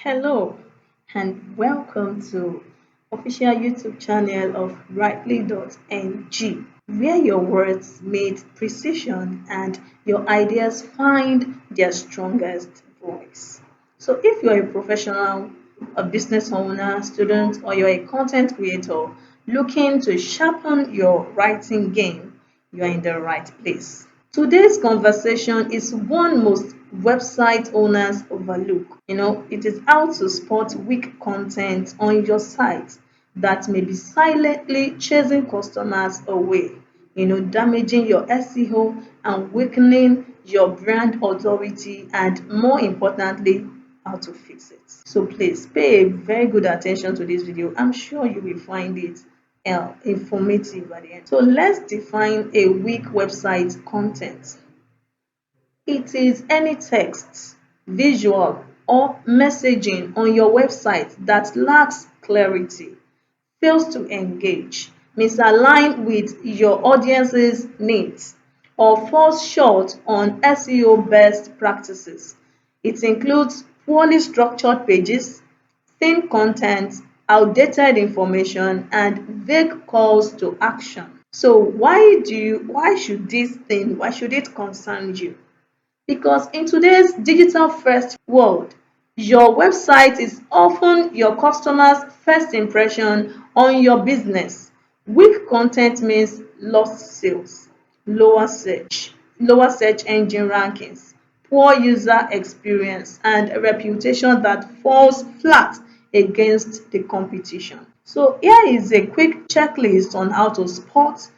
Hello and welcome to official YouTube channel of rightly.ng, where your words meet precision and your ideas find their strongest voice. So if you're a professional, a business owner, student, or you're a content creator looking to sharpen your writing game, you're in the right place. Today's conversation is one most website owners overlook. It is how to spot weak content on your site that may be silently chasing customers away, damaging your SEO and weakening your brand authority, and more importantly, how to fix it. So please pay very good attention to this video. I'm sure you will find it informative at the end. So let's define a weak website content. It is any text, visual, or messaging on your website that lacks clarity, fails to engage, misalign with your audience's needs, or falls short on SEO best practices. It includes poorly structured pages, thin content, outdated information, and vague calls to action. So why should it concern you? Because in today's digital first world, your website is often your customer's first impression on your business. Weak content means lost sales, lower search engine rankings, poor user experience, and a reputation that falls flat against the competition. So here is a quick checklist on how to spot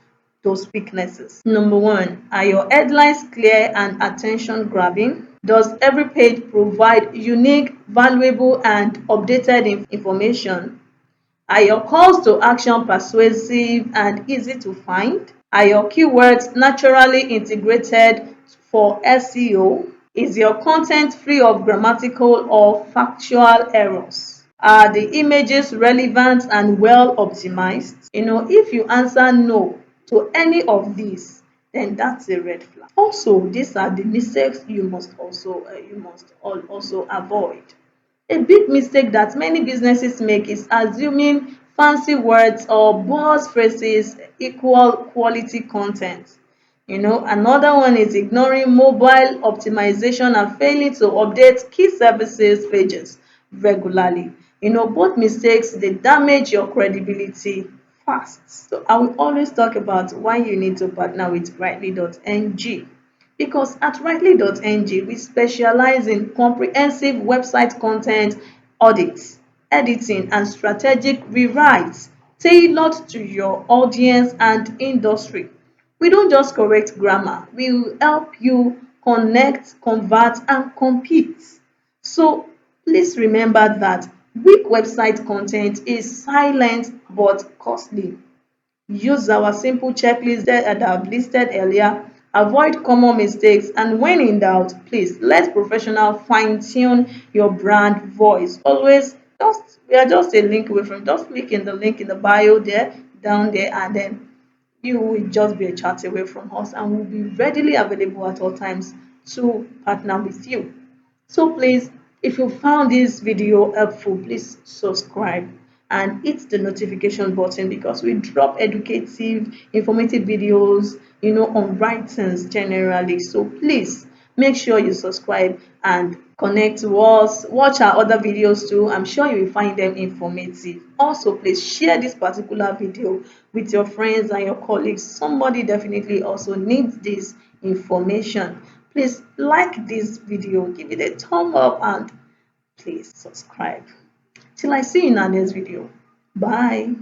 those weaknesses. Number one, are your headlines clear and attention grabbing? Does every page provide unique, valuable, and updated information? Are your calls to action persuasive and easy to find? Are your keywords naturally integrated for SEO? Is your content free of grammatical or factual errors? Are the images relevant and well optimized? If you answer no to any of these, then that's a red flag. Also, these are the mistakes you must also avoid. A big mistake that many businesses make is assuming fancy words or buzz phrases equal quality content. Another one is ignoring mobile optimization and failing to update key services pages regularly. Both mistakes, they damage your credibility fast. So I will always talk about why you need to partner with rightly.ng. Because at rightly.ng, we specialize in comprehensive website content audits, editing, and strategic rewrites tailored to your audience and industry. We don't just correct grammar, we will help you connect, convert, and compete. So please remember that weak website content is silent but costly. Use our simple checklist that I've listed earlier. Avoid common mistakes, and when in doubt, please let professional fine-tune your brand voice. Always just we are just a link away from just click in the link in the bio there, down there, and then you will just be a chat away from us, and we'll be readily available at all times to partner with you. So please, if you found this video helpful, please subscribe and hit the notification button because we drop educative, informative videos, on writings generally. So please make sure you subscribe and connect to us. Watch our other videos too. I'm sure you will find them informative. Also, please share this particular video with your friends and your colleagues. Somebody definitely also needs this information. Please like this video, give it a thumb up, and please subscribe. Till I see you in our next video. Bye.